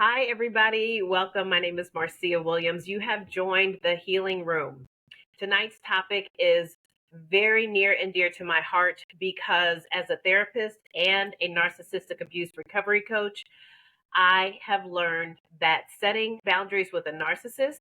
Hi, everybody. Welcome. My name is Marcia Williams. You have joined the Healing Room. Tonight's topic is very near and dear to my heart because, as a therapist and a narcissistic abuse recovery coach, I have learned that setting boundaries with a narcissist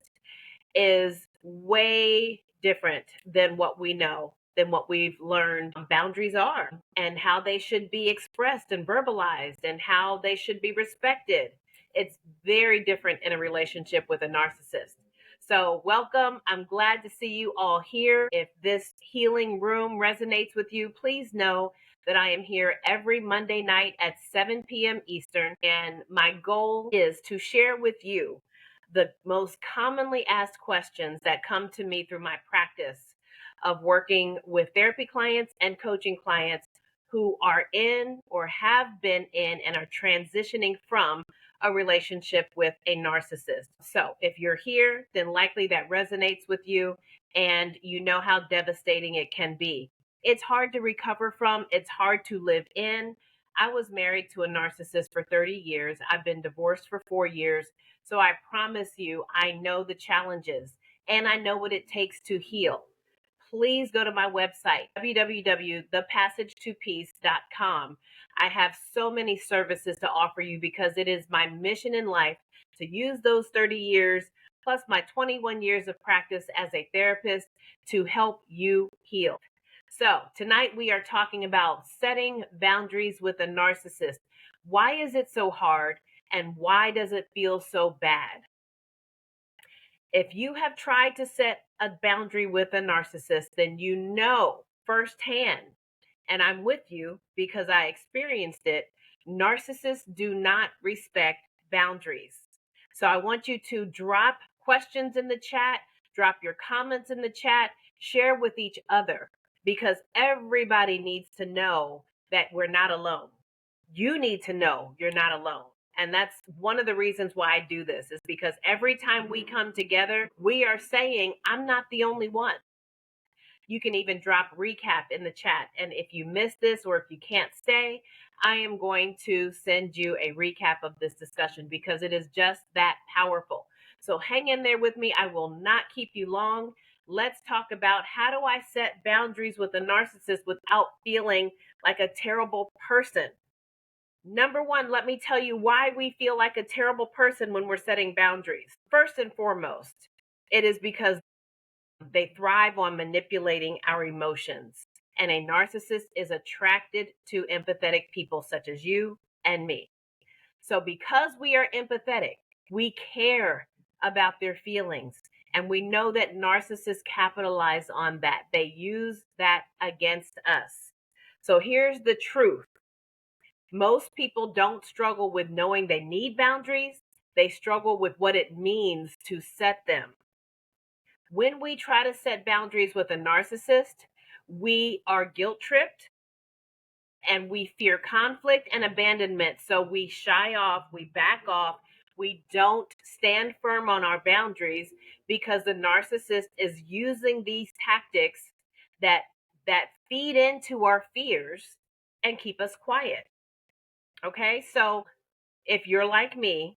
is way different than what we know, than what we've learned boundaries are, and how they should be expressed and verbalized, and how they should be respected. It's very different in a relationship with a narcissist. So, welcome. I'm glad to see you all here. If this healing room resonates with you, please know that I am here every Monday night at 7 p.m. Eastern. And my goal is to share with you the most commonly asked questions that come to me through my practice of working with therapy clients and coaching clients who are in or have been in and are transitioning from a relationship with a narcissist. So if you're here, then likely that resonates with you and you know how devastating it can be. It's hard to recover from, it's hard to live in. I was married to a narcissist for 30 years. I've been divorced for 4 years. So I promise you, I know the challenges and I know what it takes to heal. Please go to my website, www.thepassagetopeace.com. I have so many services to offer you because it is my mission in life to use those 30 years plus my 21 years of practice as a therapist to help you heal. So, tonight we are talking about setting boundaries with a narcissist. Why is it so hard and why does it feel so bad? If you have tried to set a boundary with a narcissist, then you know firsthand, and I'm with you because I experienced it, narcissists do not respect boundaries. So I want you to drop questions in the chat, drop your comments in the chat, share with each other because everybody needs to know that we're not alone. You need to know you're not alone. And that's one of the reasons why I do this is because every time we come together, we are saying, I'm not the only one. You can even drop recap in the chat. And if you missed this or if you can't stay, I am going to send you a recap of this discussion because it is just that powerful. So hang in there with me. I will not keep you long. Let's talk about how do I set boundaries with a narcissist without feeling like a terrible person. Number one, let me tell you why we feel like a terrible person when we're setting boundaries. First and foremost, it is because they thrive on manipulating our emotions. And a narcissist is attracted to empathetic people such as you and me. So, because we are empathetic, we care about their feelings. And we know that narcissists capitalize on that. They use that against us. So, here's the truth. Most people don't struggle with knowing they need boundaries. They struggle with what it means to set them. When we try to set boundaries with a narcissist, we are guilt tripped and we fear conflict and abandonment. So we shy off, we back off, we don't stand firm on our boundaries because the narcissist is using these tactics that feed into our fears and keep us quiet. Okay, so if you're like me,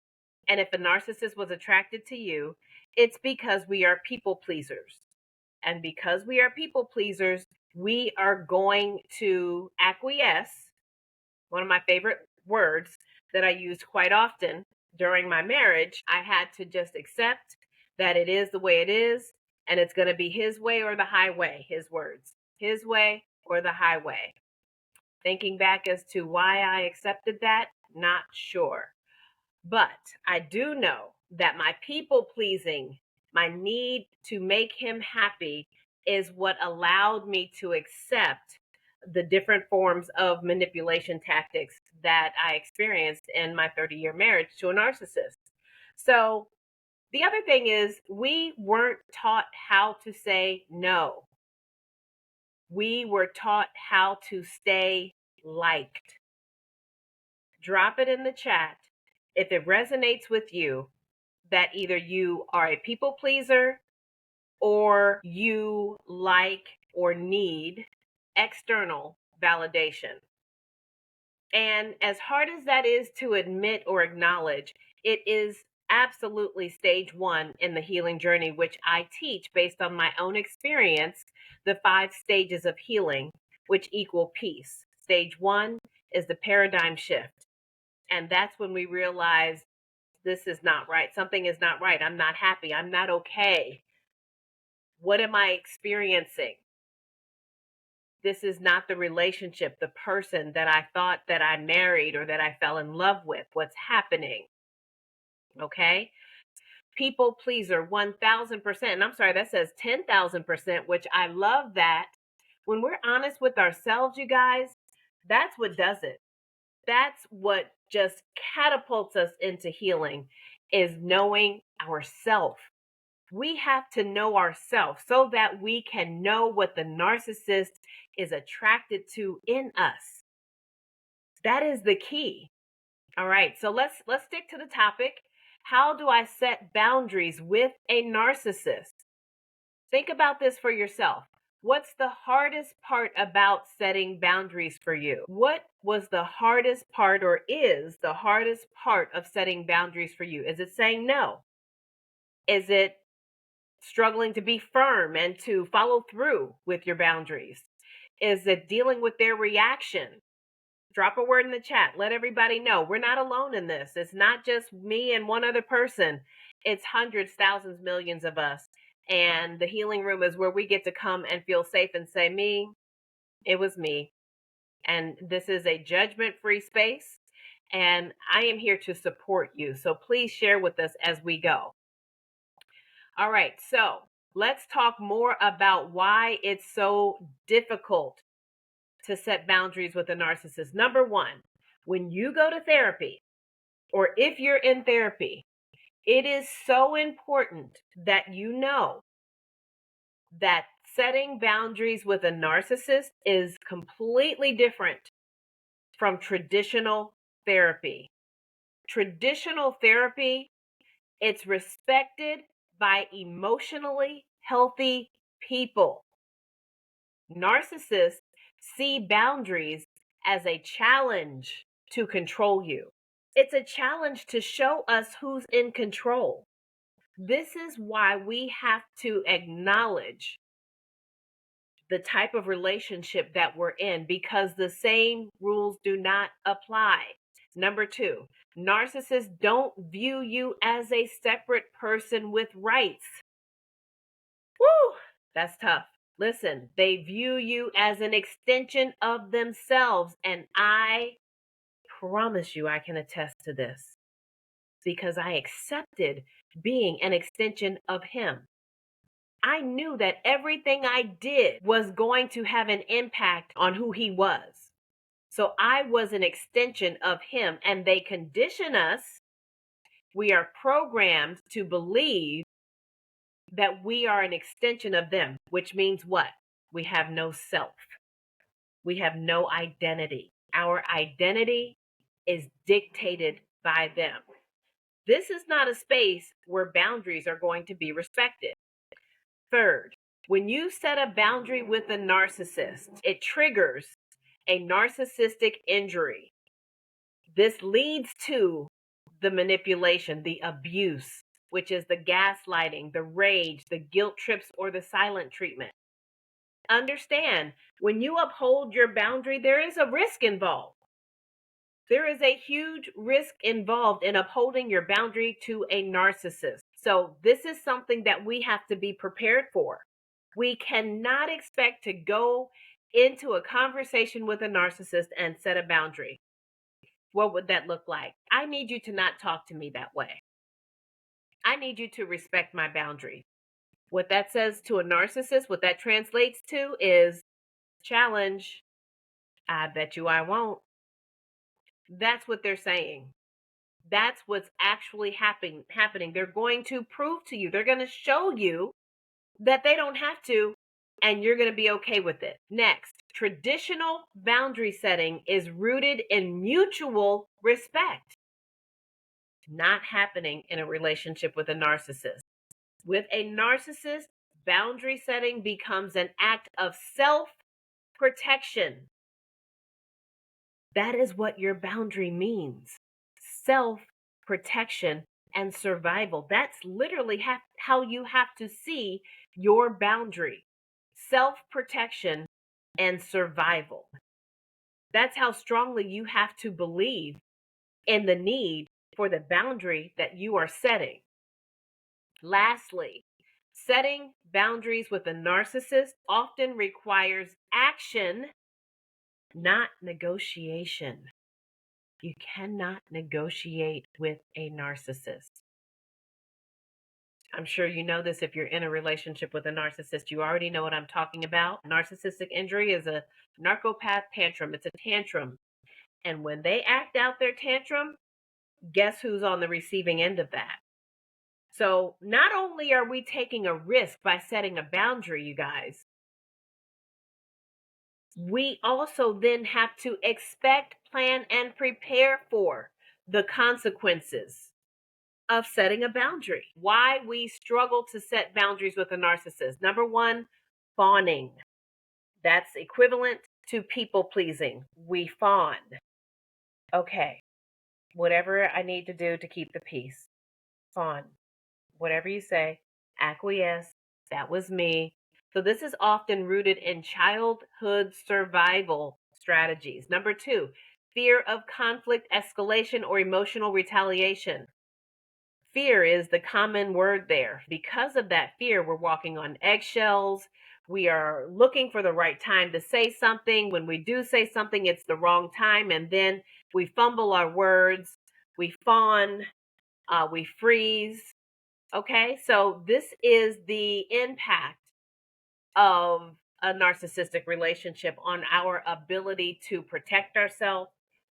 and if a narcissist was attracted to you, it's because we are people pleasers. And because we are people pleasers, we are going to acquiesce, one of my favorite words that I used quite often during my marriage. I had to just accept that it is the way it is, and it's going to be his way or the highway, his words, his way or the highway. Thinking back as to why I accepted that, not sure. But I do know that my people pleasing, my need to make him happy, is what allowed me to accept the different forms of manipulation tactics that I experienced in my 30-year marriage to a narcissist. So the other thing is, we weren't taught how to say no. We were taught how to stay liked. Drop it in the chat if it resonates with you that either you are a people pleaser or you like or need external validation. And as hard as that is to admit or acknowledge, it is absolutely stage one in the healing journey, which I teach based on my own experience, the 5 stages of healing, which equal peace. Stage one is the paradigm shift. And that's when we realize this is not right. Something is not right. I'm not happy. I'm not okay. What am I experiencing? This is not the relationship, the person that I thought that I married or that I fell in love with. What's happening? Okay. People pleaser, 1000%. And I'm sorry, that says 10,000%, which I love that. When we're honest with ourselves, you guys, that's what does it. That's what just catapults us into healing, is knowing ourselves. We have to know ourselves so that we can know what the narcissist is attracted to in us. That is the key. All right, so let's stick to the topic. How do I set boundaries with a narcissist? Think about this for yourself. What's the hardest part about setting boundaries for you? What was the hardest part, or is the hardest part of setting boundaries for you? Is it saying no? Is it struggling to be firm and to follow through with your boundaries? Is it dealing with their reaction? Drop a word in the chat. Let everybody know we're not alone in this. It's not just me and one other person. It's hundreds, thousands, millions of us. And the healing room is where we get to come and feel safe and say, me, it was me. And this is a judgment-free space. And I am here to support you. So please share with us as we go. All right, so let's talk more about why it's so difficult to set boundaries with a narcissist. Number one, when you go to therapy, or if you're in therapy, it is so important that you know that setting boundaries with a narcissist is completely different from traditional therapy. Traditional therapy, it's respected by emotionally healthy people. Narcissists see boundaries as a challenge to control you. It's a challenge to show us who's in control. This is why we have to acknowledge the type of relationship that we're in, because the same rules do not apply. Number two, narcissists don't view you as a separate person with rights. Woo, that's tough. Listen, they view you as an extension of themselves. And I promise you, I can attest to this because I accepted being an extension of him. I knew that everything I did was going to have an impact on who he was. So I was an extension of him, and they condition us. We are programmed to believe that we are an extension of them, which means what? We have no self. We have no identity. Our identity is dictated by them. This is not a space where boundaries are going to be respected. Third, when you set a boundary with a narcissist, it triggers a narcissistic injury. This leads to the manipulation, the abuse, which is the gaslighting, the rage, the guilt trips, or the silent treatment. Understand, when you uphold your boundary, there is a risk involved. There is a huge risk involved in upholding your boundary to a narcissist. So this is something that we have to be prepared for. We cannot expect to go into a conversation with a narcissist and set a boundary. What would that look like? I need you to not talk to me that way. I need you to respect my boundary. What that says to a narcissist, what that translates to is challenge. I bet you I won't. That's what they're saying. That's what's actually happening. They're going to prove to you, they're going to show you that they don't have to, and you're going to be okay with it. Next, traditional boundary setting is rooted in mutual respect. Not happening in a relationship with a narcissist. With a narcissist, boundary setting becomes an act of self-protection. That is what your boundary means. Self protection and survival. That's literally how you have to see your boundary. Self protection and survival. That's how strongly you have to believe in the need for the boundary that you are setting. Lastly, setting boundaries with a narcissist often requires action, not negotiation. You cannot negotiate with a narcissist. I'm sure you know this if you're in a relationship with a narcissist. You already know what I'm talking about. Narcissistic injury is a narcopath tantrum. It's a tantrum. And when they act out their tantrum, guess who's on the receiving end of that? So not only are we taking a risk by setting a boundary, you guys, we also then have to expect, plan, and prepare for the consequences of setting a boundary. Why we struggle to set boundaries with a narcissist. Number one, fawning. That's equivalent to people pleasing. We fawn. Okay, whatever I need to do to keep the peace. Fawn. Whatever you say, acquiesce. That was me. So this is often rooted in childhood survival strategies. Number two, fear of conflict escalation or emotional retaliation. Fear is the common word there. Because of that fear, we're walking on eggshells. We are looking for the right time to say something. When we do say something, it's the wrong time. And then we fumble our words. We fawn. We freeze. Okay, so this is the impact of a narcissistic relationship on our ability to protect ourselves,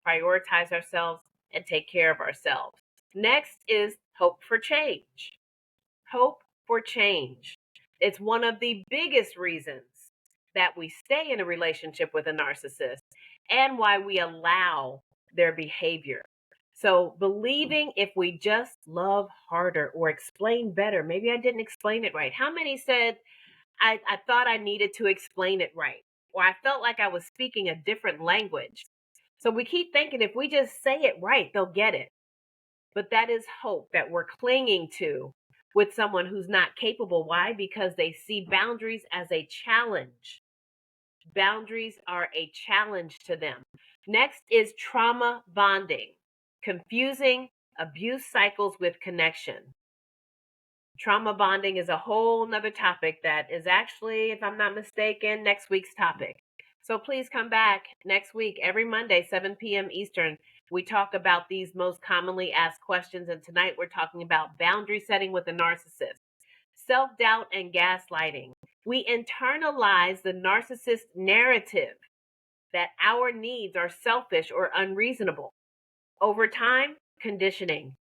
prioritize ourselves, and take care of ourselves. Next is hope for change. Hope for change. It's one of the biggest reasons that we stay in a relationship with a narcissist and why we allow their behavior. So, believing if we just love harder or explain better, maybe I didn't explain it right. How many said, I thought I needed to explain it right, or I felt like I was speaking a different language? So, we keep thinking if we just say it right, they'll get it. But that is hope that we're clinging to with someone who's not capable. Why? Because they see boundaries as a challenge. Boundaries are a challenge to them. Next is trauma bonding, confusing abuse cycles with connection. Trauma bonding is a whole nother topic that is actually, if I'm not mistaken, next week's topic. So please come back next week, every Monday, 7 p.m. Eastern. We talk about these most commonly asked questions. And tonight we're talking about boundary setting with a narcissist, self-doubt, and gaslighting. We internalize the narcissist narrative that our needs are selfish or unreasonable. Over time, conditioning,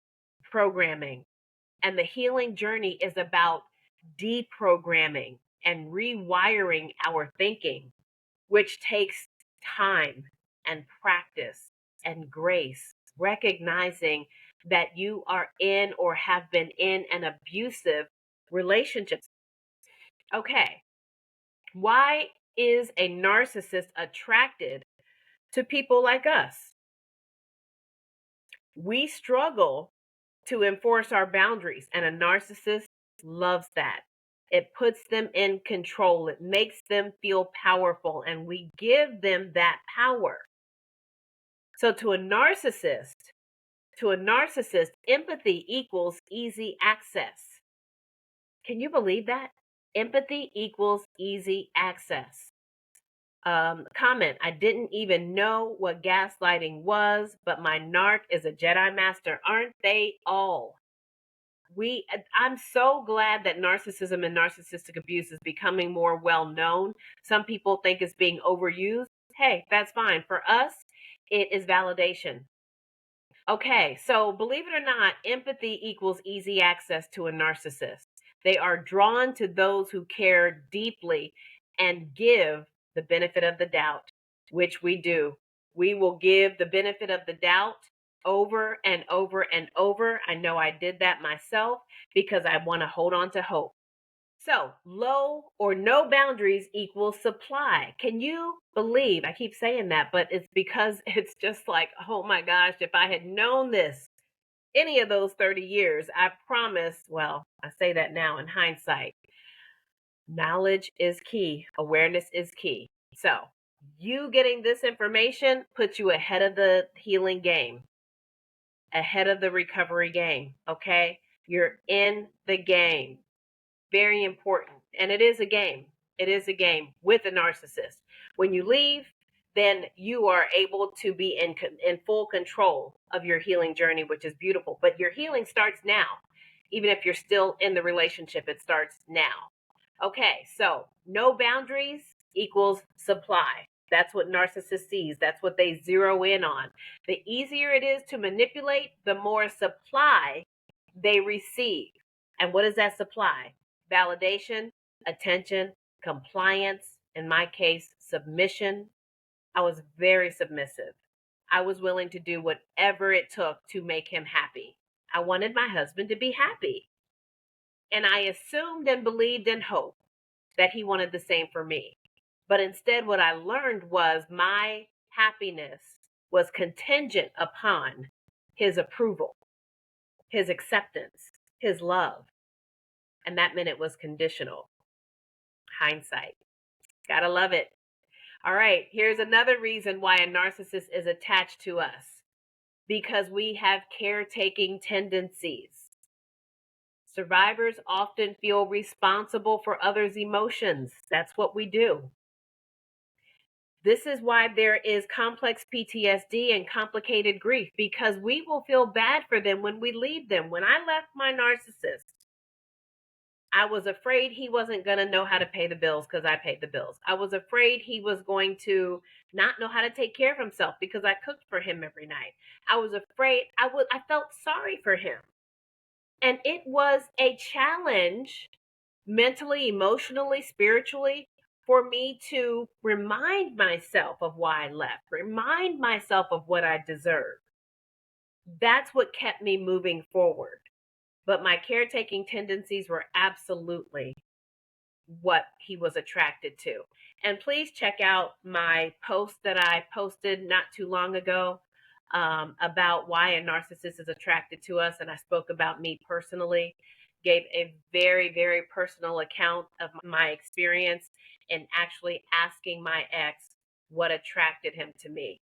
programming, and the healing journey is about deprogramming and rewiring our thinking, which takes time and practice and grace, recognizing that you are in or have been in an abusive relationship. Okay, why is a narcissist attracted to people like us? We struggle to enforce our boundaries, and a narcissist loves that. It puts them in control, it makes them feel powerful, and we give them that power. So to a narcissist, empathy equals easy access. Can you believe that? Empathy equals easy access. Comment, I didn't even know what gaslighting was, but my narc is a Jedi Master. Aren't they all? I'm so glad that narcissism and narcissistic abuse is becoming more well known. Some people think it's being overused. Hey, that's fine. For us, it is validation. Okay, so believe it or not, empathy equals easy access to a narcissist. They are drawn to those who care deeply and give the benefit of the doubt, which we do. We will give the benefit of the doubt over and over and over. I know I did that myself because I want to hold on to hope. So, low or no boundaries equals supply. Can you believe? I keep saying that, but it's because it's just like, oh my gosh, if I had known this any of those 30 years, I promise, well, I say that now in hindsight, knowledge is key, awareness is key. So, you getting this information puts you ahead of the healing game, ahead of the recovery game, okay? You're in the game. Very important. And it is a game. It is a game with a narcissist. When you leave, then you are able to be in full control of your healing journey, which is beautiful. But your healing starts now. Even if you're still in the relationship, it starts now. Okay, so no boundaries equals supply. That's what narcissist sees. That's what they zero in on. The easier it is to manipulate, the more supply they receive. And what is that supply? Validation, attention, compliance, in my case, submission. I was very submissive. I was willing to do whatever it took to make him happy. I wanted my husband to be happy. And I assumed and believed and hoped that he wanted the same for me. But instead, what I learned was my happiness was contingent upon his approval, his acceptance, his love. And that meant it was conditional. Hindsight. Gotta love it. All right, here's another reason why a narcissist is attached to us, because we have caretaking tendencies. Survivors often feel responsible for others' emotions. That's what we do. This is why there is complex PTSD and complicated grief, because we will feel bad for them when we leave them. When I left my narcissist, I was afraid he wasn't going to know how to pay the bills because I paid the bills. I was afraid he was going to not know how to take care of himself because I cooked for him every night. I was afraid I felt sorry for him. And it was a challenge mentally, emotionally, spiritually for me to remind myself of why I left, remind myself of what I deserve. That's what kept me moving forward. But my caretaking tendencies were absolutely what he was attracted to. And please check out my post that I posted not too long ago about why a narcissist is attracted to us. And I spoke about me personally, gave a very, very personal account of my experience in actually asking my ex what attracted him to me.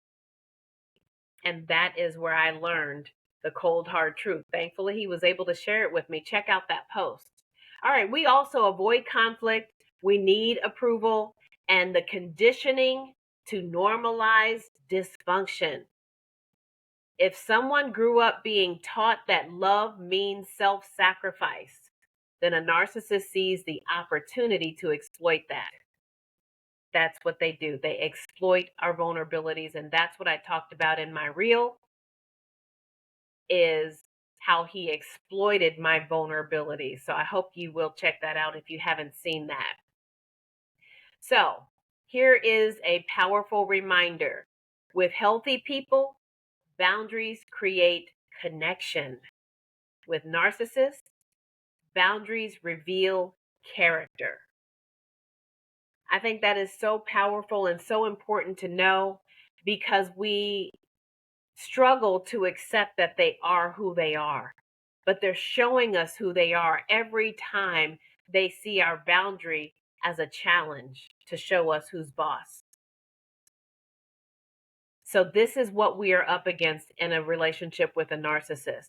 And that is where I learned the cold, hard truth. Thankfully, he was able to share it with me. Check out that post. All right, we also avoid conflict. We need approval and the conditioning to normalize dysfunction. If someone grew up being taught that love means self-sacrifice, then a narcissist sees the opportunity to exploit that. That's what they do. They exploit our vulnerabilities, and that's what I talked about in my reel, is how he exploited my vulnerability. So I hope you will check that out if you haven't seen that. So here is a powerful reminder. With healthy people, boundaries create connection. With narcissists, boundaries reveal character. I think that is so powerful and so important to know, because we struggle to accept that they are who they are. But they're showing us who they are every time they see our boundary as a challenge to show us who's boss. So this is what we are up against in a relationship with a narcissist.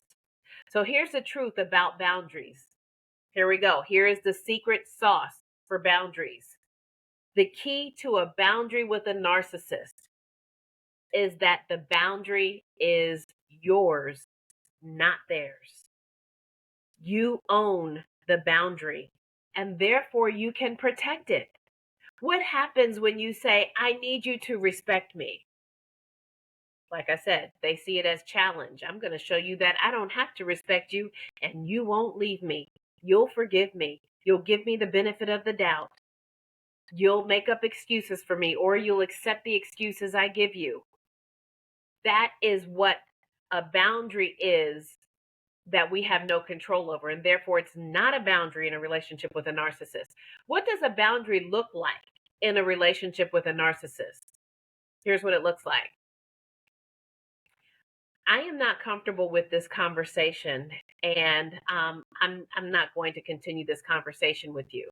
So here's the truth about boundaries. Here we go. Here is the secret sauce for boundaries. The key to a boundary with a narcissist is that the boundary is yours, not theirs. You own the boundary, and therefore you can protect it. What happens when you say, I need you to respect me? Like I said, they see it as challenge. I'm going to show you that I don't have to respect you, and you won't leave me. You'll forgive me. You'll give me the benefit of the doubt. You'll make up excuses for me, or you'll accept the excuses I give you. That is what a boundary is that we have no control over, and therefore it's not a boundary in a relationship with a narcissist. What does a boundary look like in a relationship with a narcissist? Here's what it looks like. I am not comfortable with this conversation, and I'm not going to continue this conversation with you.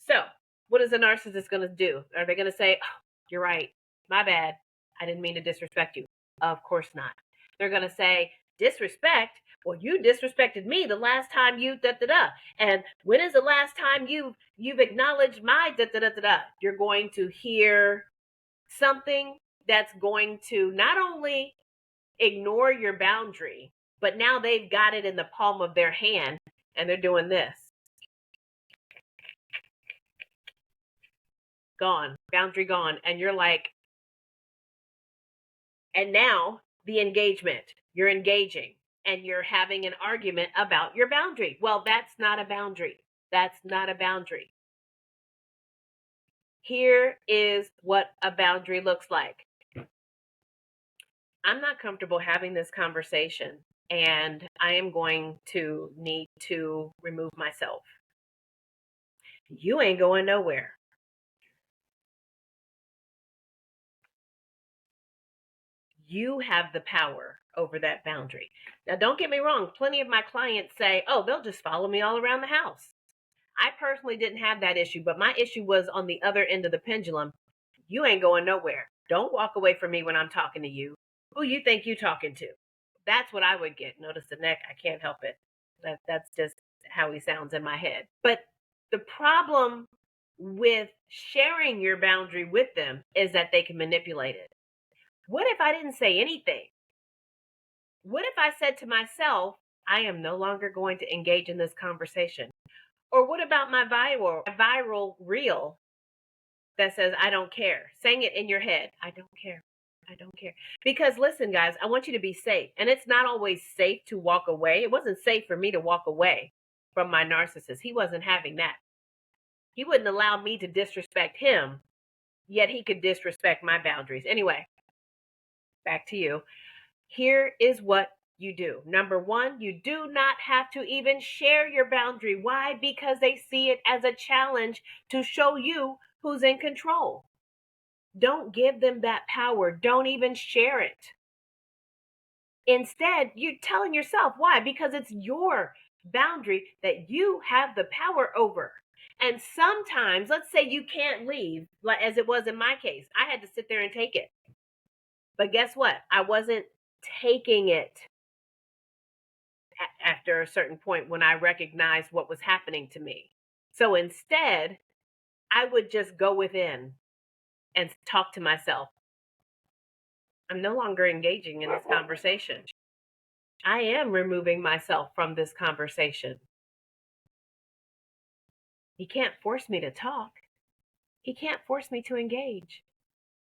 So, what is a narcissist going to do? Are they going to say, oh, "You're right, my bad, I didn't mean to disrespect you"? Of course not. They're going to say, "Disrespect? Well, you disrespected me the last time you da da da. And when is the last time you've acknowledged my da da da da da?" You're going to hear something that's going to not only ignore your boundary, but now they've got it in the palm of their hand and they're doing this. Gone, boundary gone. And you're like, and now the engagement, you're engaging and you're having an argument about your boundary. Well, that's not a boundary. That's not a boundary. Here is what a boundary looks like. I'm not comfortable having this conversation, and I am going to need to remove myself. You ain't going nowhere. You have the power over that boundary. Now, don't get me wrong. Plenty of my clients say, oh, they'll just follow me all around the house. I personally didn't have that issue, but my issue was on the other end of the pendulum. You ain't going nowhere. Don't walk away from me when I'm talking to you. Who you think you talking to? That's what I would get. Notice the neck. I can't help it. That's just how he sounds in my head. But the problem with sharing your boundary with them is that they can manipulate it. What if I didn't say anything? What if I said to myself, I am no longer going to engage in this conversation? Or what about my viral reel that says, I don't care? Saying it in your head. I don't care. I don't care. Because listen, guys, I want you to be safe. And it's not always safe to walk away. It wasn't safe for me to walk away from my narcissist. He wasn't having that. He wouldn't allow me to disrespect him, yet he could disrespect my boundaries. Anyway, back to you. Here is what you do. Number one, you do not have to even share your boundary. Why? Because they see it as a challenge to show you who's in control. Don't give them that power. Don't even share it. Instead, you're telling yourself why? Because it's your boundary that you have the power over. And sometimes, let's say you can't leave, like as it was in my case, I had to sit there and take it. But guess what? I wasn't taking it after a certain point when I recognized what was happening to me. So instead, I would just go within and talk to myself. I'm no longer engaging in this conversation. I am removing myself from this conversation. He can't force me to talk. He can't force me to engage.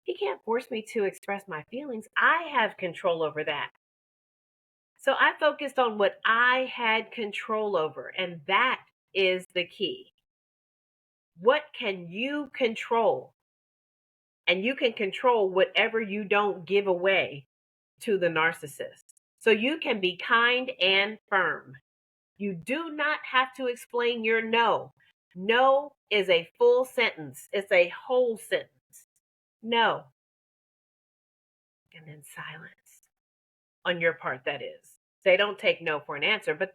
He can't force me to express my feelings. I have control over that. So I focused on what I had control over, and that is the key. What can you control? And you can control whatever you don't give away to the narcissist. So you can be kind and firm. You do not have to explain your no. No is a full sentence. It's a whole sentence. No. And then silence. On your part, that is. They don't take no for an answer, but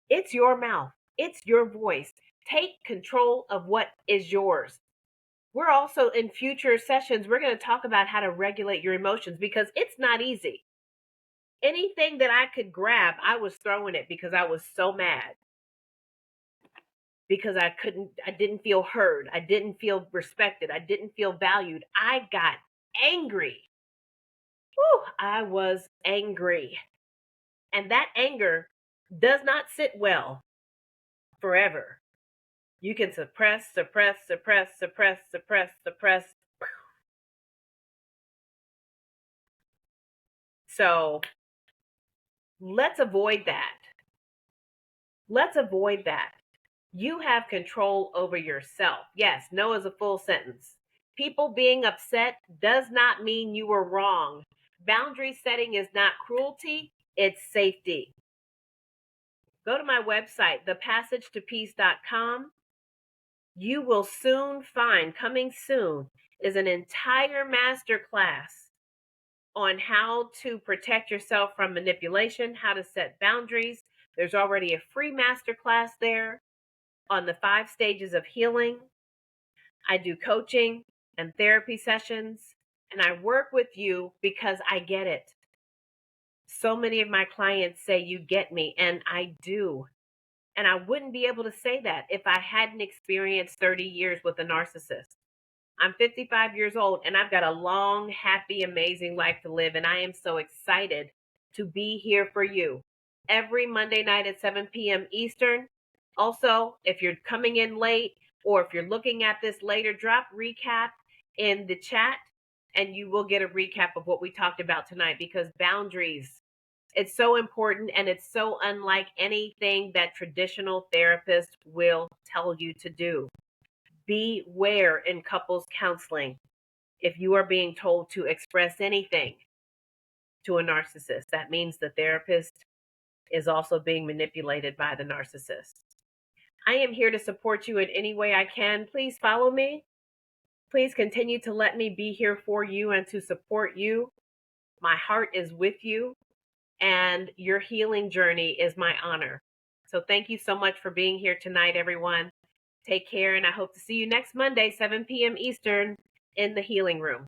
it's your mouth. It's your voice. Take control of what is yours. We're also in future sessions, we're going to talk about how to regulate your emotions because it's not easy. Anything that I could grab, I was throwing it because I was so mad. Because I didn't feel heard. I didn't feel respected. I didn't feel valued. I got angry. Whew, I was angry. And that anger does not sit well forever. You can suppress. So let's avoid that. Let's avoid that. You have control over yourself. Yes, no is a full sentence. People being upset does not mean you were wrong. Boundary setting is not cruelty, it's safety. Go to my website, thepassagetopeace.com. You will soon find, coming soon, is an entire masterclass on how to protect yourself from manipulation, how to set boundaries. There's already a free masterclass there on the 5 stages of healing. I do coaching and therapy sessions, and I work with you because I get it. So many of my clients say, "You get me," and I do. And I wouldn't be able to say that if I hadn't experienced 30 years with a narcissist. I'm 55 years old and I've got a long, happy, amazing life to live. And I am so excited to be here for you every Monday night at 7 p.m. Eastern. Also, if you're coming in late or if you're looking at this later, drop recap in the chat and you will get a recap of what we talked about tonight, because boundaries, it's so important and it's so unlike anything that traditional therapists will tell you to do. Beware in couples counseling if you are being told to express anything to a narcissist. That means the therapist is also being manipulated by the narcissist. I am here to support you in any way I can. Please follow me. Please continue to let me be here for you and to support you. My heart is with you, and your healing journey is my honor. So thank you so much for being here tonight, everyone. Take care, and I hope to see you next Monday, 7 p.m. Eastern, in the healing room.